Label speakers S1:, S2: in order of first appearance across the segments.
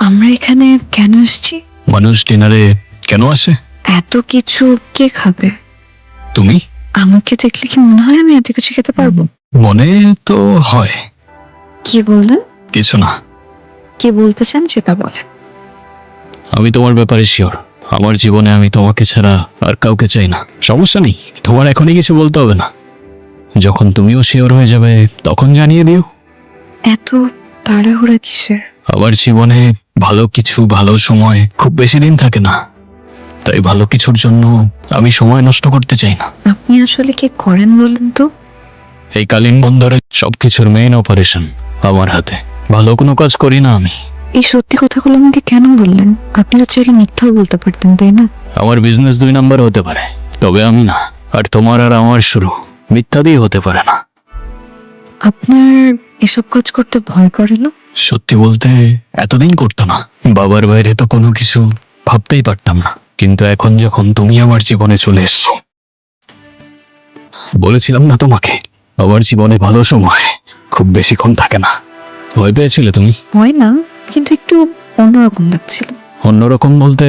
S1: আমরা এখানে কেন এসেছি?
S2: মানুষ ডিনারে কেন আসে?
S1: এত কিছু কে খাবে?
S2: তুমি?
S1: আমাকে দেখলে কি মনে হয় আমি এত কিছু খেতে পারবো?
S2: মনে তো হয়।
S1: কি বললেন?
S2: কিছু না।
S1: কি বলতে চান সেটা বলেন।
S2: আমি তোমার ব্যাপারে শিওর। আমার জীবনে আমি তোমাকে ছাড়া আর কাউকে চাই না। সমস্যা নেই, তোমার এখনই কিছু বলতে হবে না। যখন তুমিও শিওর হয়ে যাবে তখন জানিয়ে দিও।
S1: এত তাড়াহুড়া কিসের?
S2: আমার জীবনে ভালো কিছু, ভালো সময় খুব বেশি দিন থাকে না, তাই ভালো কিছুর জন্য আমি সময় নষ্ট করতে চাই না।
S1: আপনি আসলে কি করেন বলেন তো?
S2: এই কালীন বন্দরে সবকিছুর মেইন অপারেশন আমার হাতে। ভালো কোনো কাজ করি না আমি।
S1: এই সত্যি কথাগুলো আমাকে কেন বললেন? আপনি তো চাইলে মিথ্যাও বলতে পারতেন, তাই না?
S2: আমার বিজনেস 2 নাম্বার হতে পারে, তবে আমি না। আর তোমার আর আমার শুরু মিথ্যা দিয়ে হতে পারে না।
S1: আপনার এসব কাজ করতে ভয় করে না?
S2: সত্যি বলতে এতদিন করতো না। বাবার বাইরে তো কোনো কিছু ভাবতেই পারতাম না, কিন্তু এখন যখন তুমি আমার জীবনে চলে এসছো, বলেছিলাম না তোমাকে আমার জীবনে ভালো সময় খুব বেশিক্ষণ থাকে না। ভয় পেয়েছিলে তুমি?
S1: হয় না, কিন্তু একটু অন্যরকম লাগছিল।
S2: অন্যরকম বলতে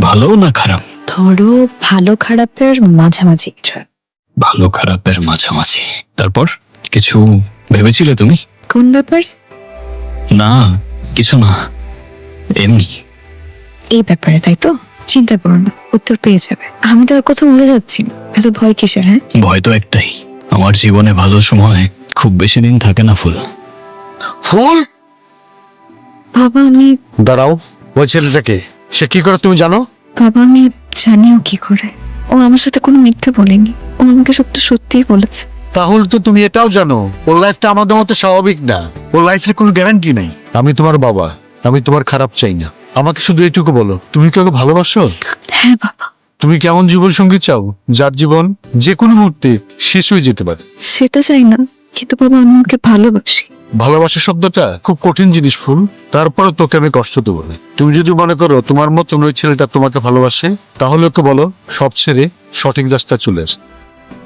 S2: ভালো না খারাপ?
S1: ধরো ভালো খারাপের মাঝামাঝি কিছু।
S2: ভালো খারাপের মাঝামাঝি। তারপর কিছু ভেবেছিলে তুমি?
S1: কোন ব্যাপারে?
S2: না, কিছু না, এমনি।
S1: এই ব্যাপারে, তাই তো? চিন্তা করো না, উত্তর পেয়ে যাবে। আমি তো আর কোথাও উড়ে যাচ্ছি না, এত ভয় কিসের? হ্যাঁ,
S2: ভয় তো একটাই, আমার জীবনে ভালো সময় খুব বেশি দিন থাকে না। ফুল
S3: ফুল,
S1: বাবা আমি
S3: দাঁড়াও। ওই ছেলেটাকে, সে কি করে তুমি জানো?
S1: বাবা আমি জানিও কি করে। ও আমার সাথে কোনো মিথ্যে বলেনি, ও আমাকে সবটা সত্যিই বলেছে।
S3: তাহলে তো তুমি এটাও জানো ওর লাইফটা আমাদের মতো স্বাভাবিক না। ওর লাইফের কোনো গ্যারান্টি নেই। আমি তোমার বাবা, আমি তোমার খারাপ চাই না। আমাকে শুধু এইটুকু বলো, তুমি কি ওকে ভালোবাসো?
S1: হ্যাঁ বাবা।
S3: তুমি কেমন জীবন সঙ্গী চাও যার জীবন যে কোনো মুহূর্তে শেষ হয়ে যেতে পারে?
S1: সেটা চাই না, কিন্তু বাবা আমি ওকে ভালোবাসি।
S3: ভালোবাসা শব্দটা খুব কঠিন জিনিস ফুল, তারপরে তোকে আমি কষ্ট দেবো না। তুমি যদি মনে করো তোমার মতন ওই ছেলেটা তোমাকে ভালোবাসে, তাহলে ওকে বলো সব ছেড়ে সঠিক রাস্তায় চলে আস,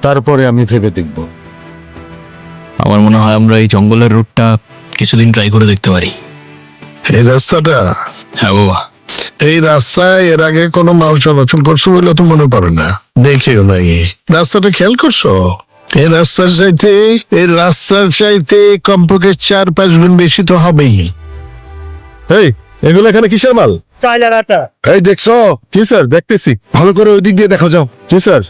S3: তারপরে আমি ভেবে দেখবো।
S2: আমার মনে হয় আমরা এই জঙ্গলের রুটটা কিছুদিন ট্রাই করে দেখতে পারি।
S4: এই রাস্তাটা,
S2: হ্যাঁ বাবা।
S4: এই রাস্তায় এর আগে কোনো মাল চলাচল করছো বলে তো মনে পড়ে না, দেখেও নাই। রাস্তাটা খেয়াল করছো? এই রাস্তার চাইতে কমপক্ষে 4-5 গুণ বেশি তো হবেই।
S5: এই, এগুলো এখানে কিসের মাল?
S6: চাইলার আটা।
S5: এই দেখছো? জি স্যার, দেখতেছি। ভালো করে ওই দিক দিয়ে দেখো যাও। জি স্যার।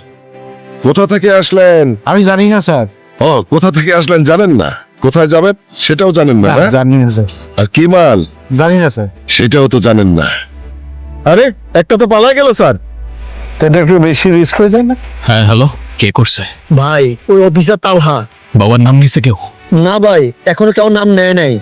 S5: কোথা থেকে আসলেন?
S3: আমি জানি না স্যার।
S5: ও, কোথা থেকে আসলেন জানেন না? কোথায় যাবেন সেটাও জানেন না? হ্যাঁ?
S3: জানি না স্যার।
S5: আর কি মাল
S3: জানি না স্যার।
S5: সেটাও তো জানেন না।
S6: আরে একটা তো পালা গেল স্যার।
S3: এটা একটু বেশি রিস্ক হয়ে যায় না?
S2: হ্যাঁ হ্যালো, কে করছে?
S6: ভাই ওই অফিসার তালহা।
S2: বাবার নাম নিছে কেউ?
S6: না ভাই, এখনো কেউ নাম নেয় নাই।